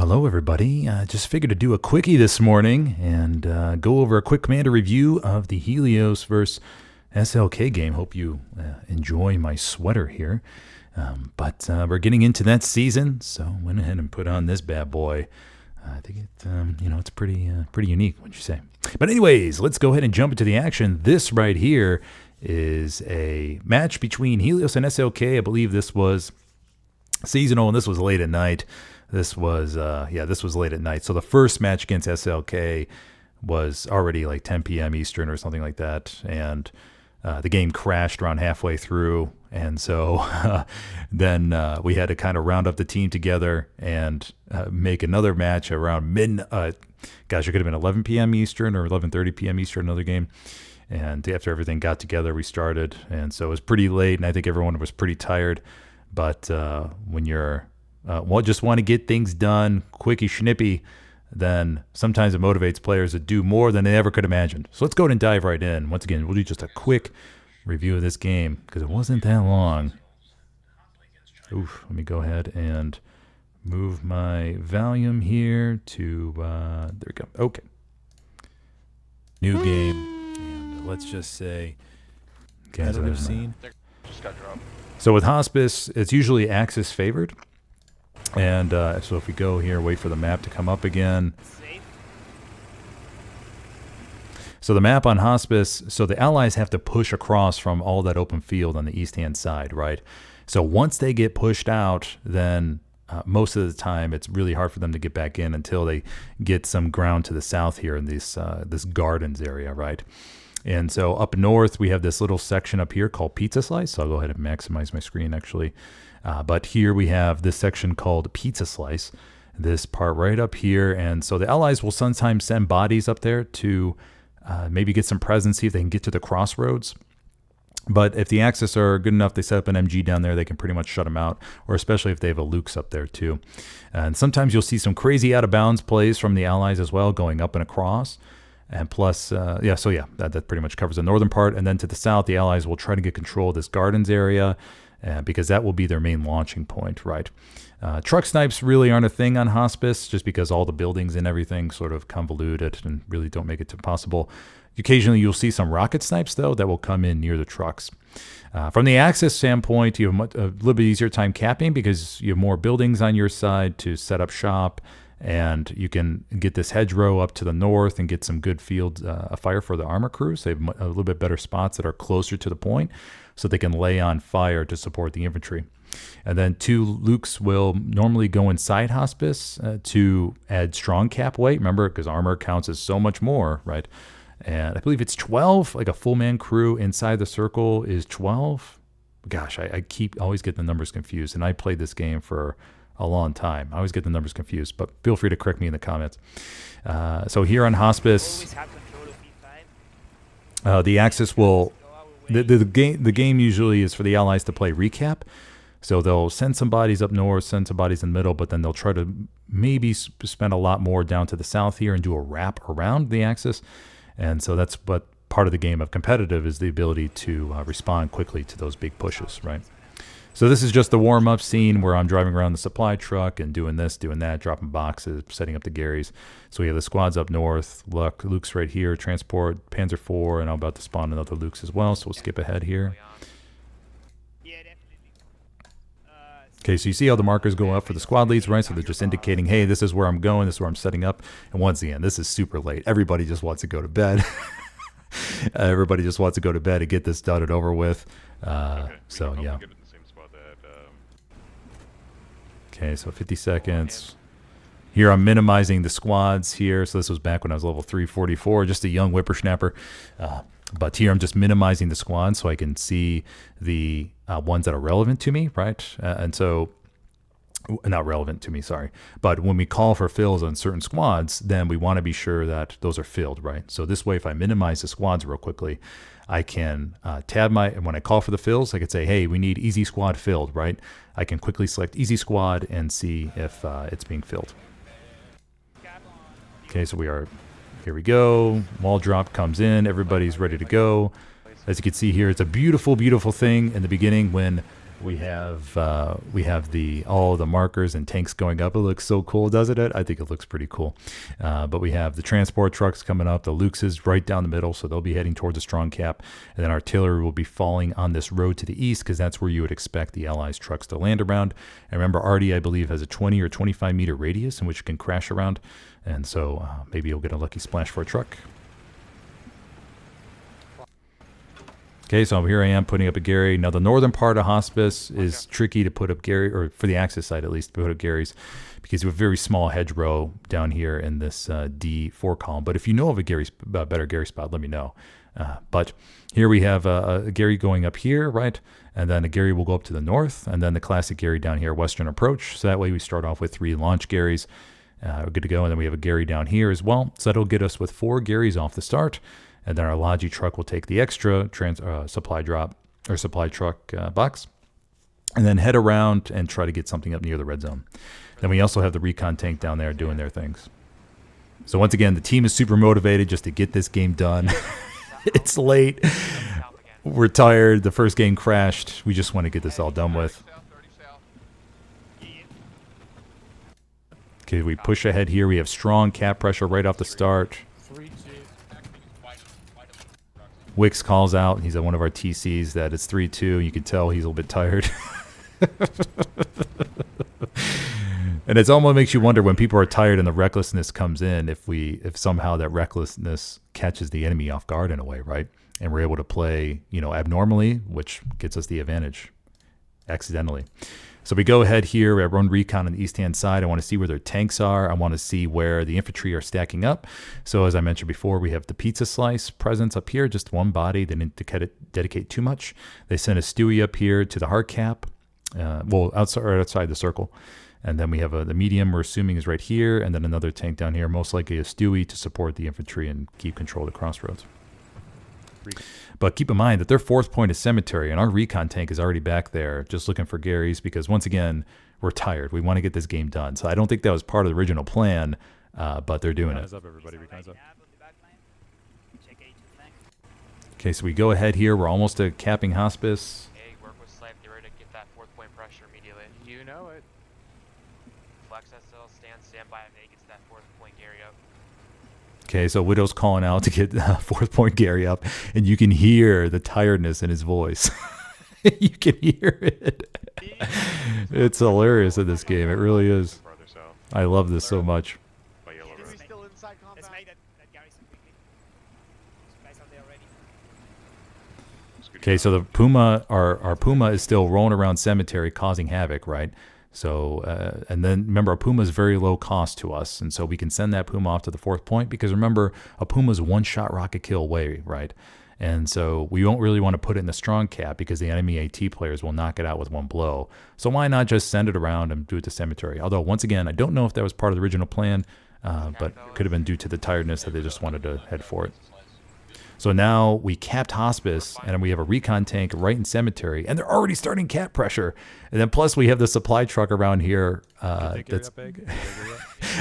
Hello, everybody. Just figured to do a quickie this morning and go over a quick commander review of the Helios versus SLK game. Hope you enjoy my sweater here. But we're getting into that season, so went ahead and put on this bad boy. I think it, it's pretty unique, wouldn't you say? But anyways, let's go ahead and jump into the action. This right here is a match between Helios and SLK. I believe this was seasonal, and this was late at night. This was late at night. So the first match against SLK was already like 10 p.m. Eastern or something like that, and the game crashed around halfway through, and so then we had to kind of round up the team together and make another match around it could have been 11 p.m. Eastern or 11:30 p.m. Eastern, another game. And after everything got together, we started, and so it was pretty late, and I think everyone was pretty tired. But when you're just want to get things done, quickie schnippy, then sometimes it motivates players to do more than they ever could imagine. So let's go ahead and dive right in. Once again, we'll do just a quick review of this game because it wasn't that long. Oof, let me go ahead and move my volume here to, there we go. Okay. New game. And let's just say, guys, I've seen. So with Hospice, it's usually Axis favored. And so if we go here, wait for the map to come up again. So the map on Hospice, so the allies have to push across from all that open field on the east-hand side, right? So once they get pushed out, then most of the time it's really hard for them to get back in until they get some ground to the south here in this gardens area, right? And so up north, we have this little section up here called Pizza Slice. So I'll go ahead and maximize my screen, actually. But here we have this section called Pizza Slice, this part right up here. And so the allies will sometimes send bodies up there to maybe get some presence, see if they can get to the crossroads. But if the Axis are good enough, they set up an MG down there, they can pretty much shut them out, or especially if they have a Luke's up there too. And sometimes you'll see some crazy out-of-bounds plays from the allies as well, going up and across. And plus, that pretty much covers the northern part. And then to the south, the allies will try to get control of this gardens area because that will be their main launching point, right? Truck snipes really aren't a thing on Hospice just because all the buildings and everything sort of convolute it and really don't make it possible. Occasionally, you'll see some rocket snipes, though, that will come in near the trucks. From the Axis standpoint, you have a little bit easier time capping because you have more buildings on your side to set up shop. And you can get this hedgerow up to the north and get some good field fire for the armor crews. They have a little bit better spots that are closer to the point so they can lay on fire to support the infantry. And then 2 Lukes will normally go inside Hospice to add strong cap weight. Remember, because armor counts as so much more, right? And I believe it's 12, like a full man crew inside the circle is 12. Gosh, I always get the numbers confused. And I played this game for a long time. I always get the numbers confused, but feel free to correct me in the comments. So here on Hospice, the Axis will the game usually is for the allies to play recap. So they'll send some bodies up north, send some bodies in the middle, but then they'll try to maybe spend a lot more down to the south here and do a wrap around the Axis. And so that's what part of the game of competitive is, the ability to respond quickly to those big pushes, right? So this is just the warm-up scene where I'm driving around the supply truck and doing this, doing that, dropping boxes, setting up the Garys. So we have the squads up north. Look, Luke's right here, transport, Panzer IV, and I'm about to spawn another Luke's as well, so we'll skip ahead here. Okay, so you see how the markers go up for the squad leads, right? So they're just indicating, hey, this is where I'm going, this is where I'm setting up. And once again, this is super late. Everybody just wants to go to bed. Everybody just wants to go to bed and get this done and over with. So, yeah. Okay, so 50 seconds. Here I'm minimizing the squads here. So this was back when I was level 344, just a young whippersnapper. But here I'm just minimizing the squads so I can see the ones that are relevant to me, right? And so, not relevant to me, sorry. But when we call for fills on certain squads, then we want to be sure that those are filled, right? So this way, if I minimize the squads real quickly, I can tab and when I call for the fills, I could say, hey, we need easy squad filled, right? I can quickly select easy squad and see if it's being filled. Okay, so here we go. Wall drop comes in. Everybody's ready to go. As you can see here, it's a beautiful, beautiful thing in the beginning when We have all the markers and tanks going up. It looks so cool, doesn't it? I think it looks pretty cool. But we have the transport trucks coming up, the Luxes right down the middle, so they'll be heading towards the strong cap. And then artillery will be falling on this road to the east because that's where you would expect the Allies trucks to land around. And remember, Artie, I believe, has a 20 or 25 meter radius in which you can crash around. And so maybe you'll get a lucky splash for a truck. Okay, so here I am putting up a Gary. Now, the northern part of Hospice is tricky to put up Gary, or for the Axis side at least, to put up Gary's, because you have a very small hedgerow down here in this D4 column. But if you know of a better Gary spot, let me know. But here we have a Gary going up here, right? And then a Gary will go up to the north, and then the classic Gary down here, western approach. So that way we start off with 3 launch Garys. We're good to go. And then we have a Gary down here as well. So that'll get us with 4 Garys off the start. And then our Logi truck will take the extra supply truck box, and then head around and try to get something up near the red zone. Then we also have the recon tank down there doing their things. So once again, the team is super motivated just to get this game done. It's late. We're tired. The first game crashed. We just want to get this all done with. Okay, we push ahead here. We have strong cap pressure right off the start. Wix calls out, he's at one of our TCs, that it's 3-2. You can tell he's a little bit tired. And it almost makes you wonder when people are tired and the recklessness comes in, if somehow that recklessness catches the enemy off guard in a way, right? And we're able to play, abnormally, which gets us the advantage accidentally. So we go ahead here. We run recon on the east-hand side. I want to see where their tanks are. I want to see where the infantry are stacking up. So as I mentioned before, we have the pizza slice presence up here, just one body. They didn't dedicate too much. They sent a Stewie up here to the hard cap, outside the circle. And then we have the medium, we're assuming, is right here, and then another tank down here, most likely a Stewie to support the infantry and keep control of the crossroads. But keep in mind that their 4th point is cemetery, and our recon tank is already back there just looking for Garys because, once again, we're tired. We want to get this game done. So I don't think that was part of the original plan, but they're doing it. Okay, so we go ahead here. We're almost to capping Hospice. Hey, work with Slave. Get ready to get that 4th point pressure immediately. You know it. Flex SL, stand by if they gets that 4th point Gary up. Okay, so Widow's calling out to get 4th point Gary up, and you can hear the tiredness in his voice. You can hear it. It's hilarious in this game. It really is. I love this so much. Okay, so the Puma, our Puma is still rolling around cemetery causing havoc, right? So, and then remember, a Puma is very low cost to us, and so we can send that Puma off to the 4th point because remember, a Puma is 1-shot rocket kill away, right? And so we won't really want to put it in the strong cap because the enemy AT players will knock it out with one blow. So why not just send it around and do it to cemetery? Although, once again, I don't know if that was part of the original plan, but it could have been due to the tiredness that they just wanted to head for it. So now we capped Hospice, and then we have a recon tank right in cemetery, and they're already starting cap pressure. And then plus we have the supply truck around here. That's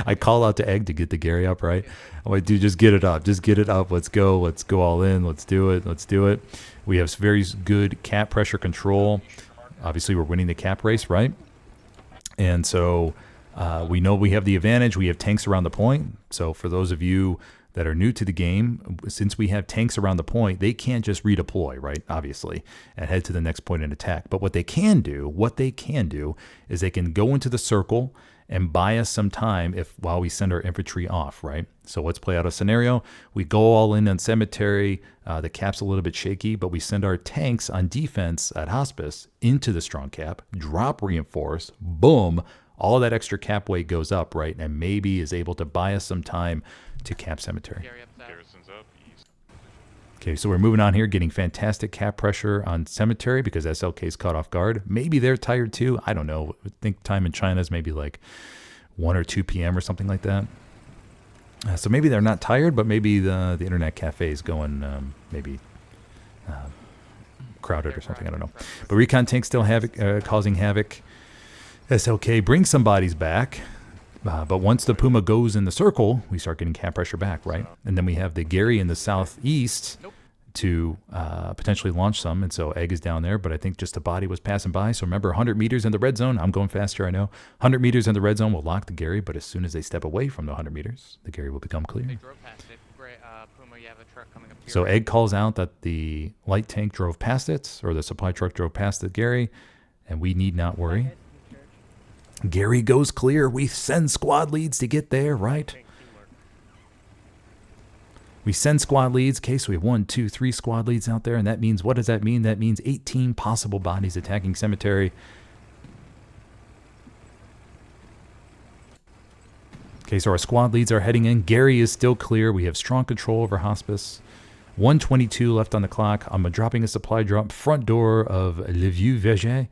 I call out to Egg to get the Gary up, right? I'm like, dude, just get it up. Just get it up. Let's go all in. Let's do it. We have very good cap pressure control. Obviously, we're winning the cap race, right? And so we know we have the advantage. We have tanks around the point. So for those of you that are new to the game, since we have tanks around the point, they can't just redeploy, right? Obviously, and head to the next point and attack. But what they can do is they can go into the circle and buy us some time while we send our infantry off, right? So let's play out a scenario. We go all in on cemetery. The cap's a little bit shaky, but we send our tanks on defense at Hospice into the strong cap, drop reinforce, boom, all that extra cap weight goes up, right? And maybe is able to buy us some time to cap cemetery. Okay, so we're moving on here, getting fantastic cap pressure on cemetery because SLK's caught off guard. Maybe they're tired too. I don't know. I think time in China is maybe like 1 or 2 p.m. or something like that. So maybe they're not tired, but maybe the internet cafe is going crowded or something. I don't know. But recon tank still causing havoc. SLK brings some bodies back. But once the Puma goes in the circle, we start getting cap pressure back, right? And then we have the Gary in the southeast to potentially launch some. And so Egg is down there, but I think just the body was passing by. So remember, 100 meters in the red zone. I'm going faster, I know. 100 meters in the red zone will lock the Gary, but as soon as they step away from the 100 meters, the Gary will become clear. They drove past it. Great, Puma, you have a truck coming up here. So Egg calls out that the light tank drove past it, or the supply truck drove past the Gary, and we need not worry. Gary goes clear. We send squad leads to get there, right? We send squad leads. Okay, so we have 1, 2, 3 squad leads out there, and that means, what does that mean? That means 18 possible bodies attacking cemetery. Okay, so our squad leads are heading in. Gary is still clear. We have strong control over Hospice. 1:22 left on the clock. I'm dropping a supply drop front door of Le Vieux Verger.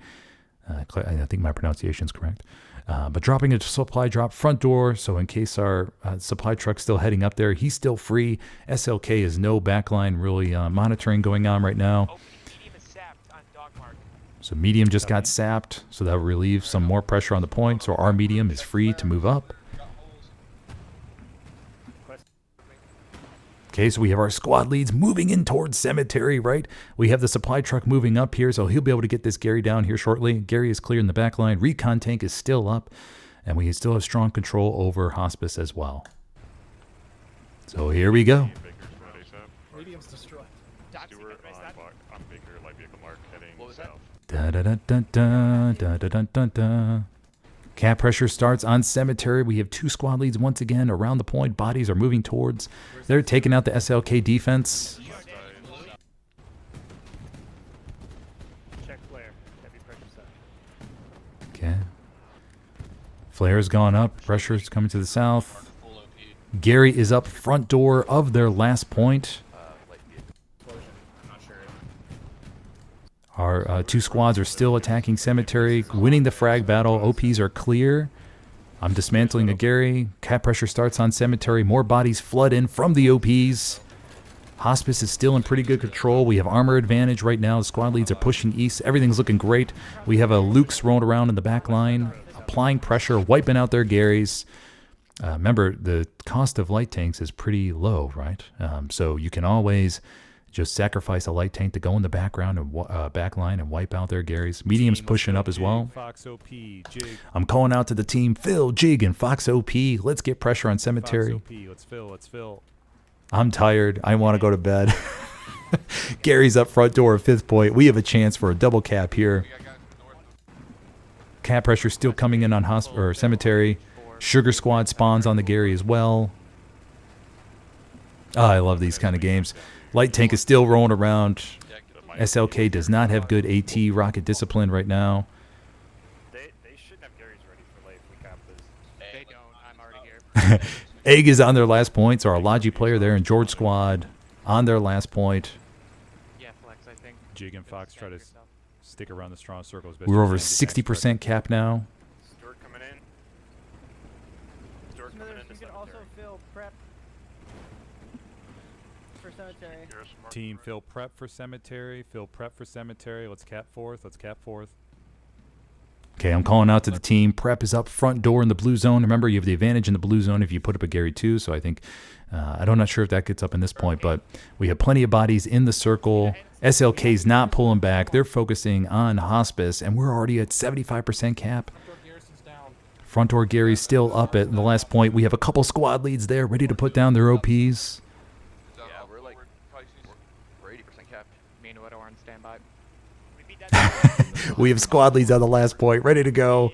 I think my pronunciation is correct. But dropping a supply drop front door, so in case our supply truck's still heading up there, he's still free. SLK is no backline really monitoring going on right now. Oh, medium is sapped on dog mark. So medium just got sapped, so that will relieve some more pressure on the point. So our medium is free to move up. Okay, so we have our squad leads moving in towards cemetery, right? We have the supply truck moving up here, so he'll be able to get this Gary down here shortly. Gary is clear in the back line. Recon tank is still up, and we still have strong control over Hospice as well. So here we go. Medium's destroyed. On Baker, light vehicle mark, heading south. Da da da da da da da da da da. Cap pressure starts on cemetery. We have 2 squad leads once again around the point. Bodies are moving towards. They're taking out the SLK defense. Check flare. Heavy pressure set. Okay. Flare's gone up. Pressure's coming to the south. Gary is up front door of their last point. Our 2 squads are still attacking cemetery, winning the frag battle. OPs are clear. I'm dismantling a Gary. Cap pressure starts on cemetery. More bodies flood in from the OPs. Hospice is still in pretty good control. We have armor advantage right now. The squad leads are pushing east. Everything's looking great. We have a Luke's rolling around in the back line, applying pressure, wiping out their Garys. Remember, the cost of light tanks is pretty low, right? So you can always just sacrifice a light tank to go in the background and back line and wipe out their Garys. Medium's pushing up as well. I'm calling out to the team, Phil, Jig, and Fox OP. Let's get pressure on cemetery. Let's fill. I'm tired. I want to go to bed. Gary's up front door at 5th point. We have a chance for a double cap here. Cap pressure still coming in on cemetery. Sugar Squad spawns on the Gary as well. Oh, I love these kind of games. Light tank is still rolling around. SLK does not have good AT rocket discipline right now. They shouldn't have Garys ready for late if we cap this. They don't. I'm already here. Egg is on their last point, so our Logi player there and George Squad on their last point. Yeah, Flex, I think. Jig and Fox try to stick around the strong circles. We're over 60% cap now. Stewart coming in. Stewart coming in. You can also fill prep for cemetery. Team, fill prep for cemetery. Let's cap 4th. Okay, I'm calling out to the team. Prep is up front door in the blue zone. Remember, you have the advantage in the blue zone if you put up a Gary 2, so I think, I'm not sure if that gets up in this point, but we have plenty of bodies in the circle. SLK's not pulling back. They're focusing on Hospice, and we're already at 75% cap. Front door Gary's still up at the last point. We have a couple squad leads there ready to put down their OPs. Yeah, we're 80% capped. Me and Widow are on standby. We have squad leads on the last point, ready to go.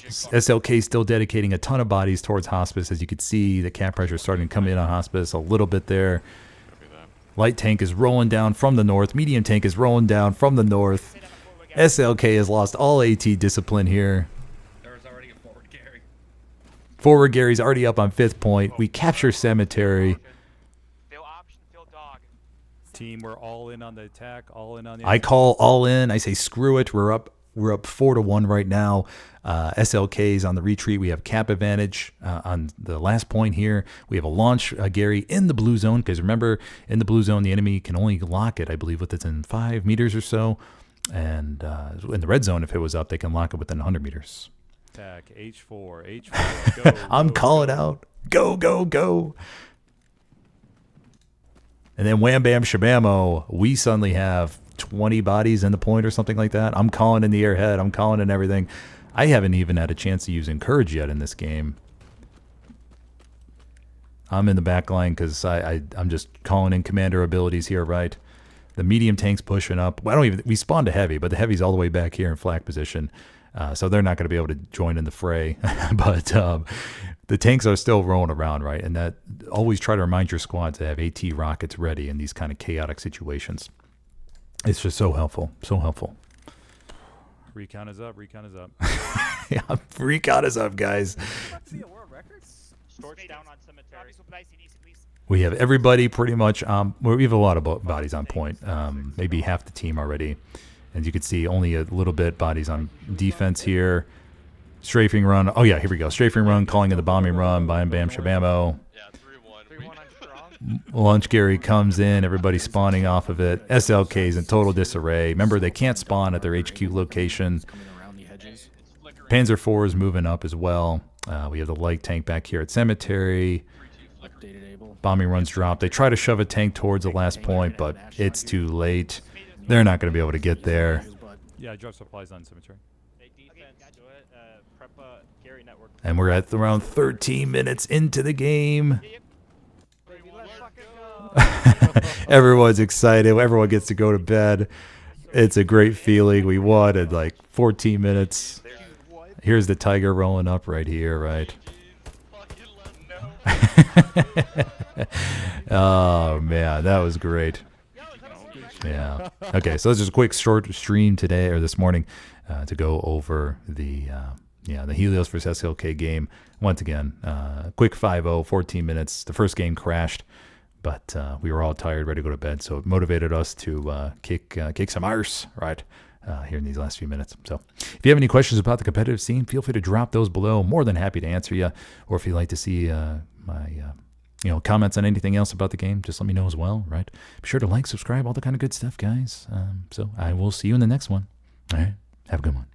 SLK still dedicating a ton of bodies towards Hospice. As you can see, the cap pressure is starting to come in on Hospice a little bit there. Light tank is rolling down from the north. Medium tank is rolling down from the north. SLK has lost all AT discipline here. There's already a forward Gary. Forward Gary's already up on 5th point. We capture cemetery. Fill option, fill dog. Team, we're all in on the attack. I call all in. I say screw it. We're up 4-1 right now. SLK's on the retreat. We have cap advantage on the last point here. We have a launch Gary in the blue zone, because remember, in the blue zone the enemy can only lock it, I believe, within 5 meters or so. And in the red zone, if it was up, they can lock it within 100 meters. Attack H4. Go, I'm calling out. Go. And then wham, bam, shabamo, we suddenly have 20 bodies in the point or something like that. I'm calling in the airhead. I'm calling in everything. I haven't even had a chance to use Encourage yet in this game. I'm in the back line because I'm just calling in commander abilities here, right? The medium tank's pushing up. Well, we spawned a heavy, but the heavy's all the way back here in flak position. So they're not going to be able to join in the fray. But the tanks are still rolling around, right? And that always try to remind your squad to have AT rockets ready in these kind of chaotic situations. It's just so helpful. So helpful. Recon is up. Recon is up. Yeah, recon is up, guys. Be a world record? Storage down on cemetery. We have everybody pretty much. We have a lot of bodies on point. Maybe half the team already. As you can see, only a little bit bodies on defense here. Strafing run. Oh yeah, here we go. Strafing run, calling in the bombing run. Bam, bam, shabamo. Yeah, 3-1. 3-1, I'm strong. Lunch Gary comes in. Everybody spawning off of it. SLK's in total disarray. Remember, they can't spawn at their HQ location. Panzer IV is moving up as well. We have the light tank back here at cemetery. Bombing runs drop. They try to shove a tank towards the last point, but it's too late. They're not going to be able to get there. Yeah, I drop supplies on cemetery. And we're at around 13 minutes into the game. Everyone's excited. Everyone gets to go to bed. It's a great feeling. We won in like 14 minutes. Here's the Tiger rolling up right here, right? Oh, man, that was great. Yeah. Okay, so this is a quick short stream today or this morning to go over the Helios versus SLK game. Once again, quick 5-0, 14 minutes. The first game crashed, but we were all tired, ready to go to bed. So it motivated us to kick some arse, right, here in these last few minutes. So if you have any questions about the competitive scene, feel free to drop those below. More than happy to answer you. Or if you'd like to see my comments on anything else about the game, just let me know as well, right? Be sure to like, subscribe, all the kind of good stuff, guys. So I will see you in the next one. All right, have a good one.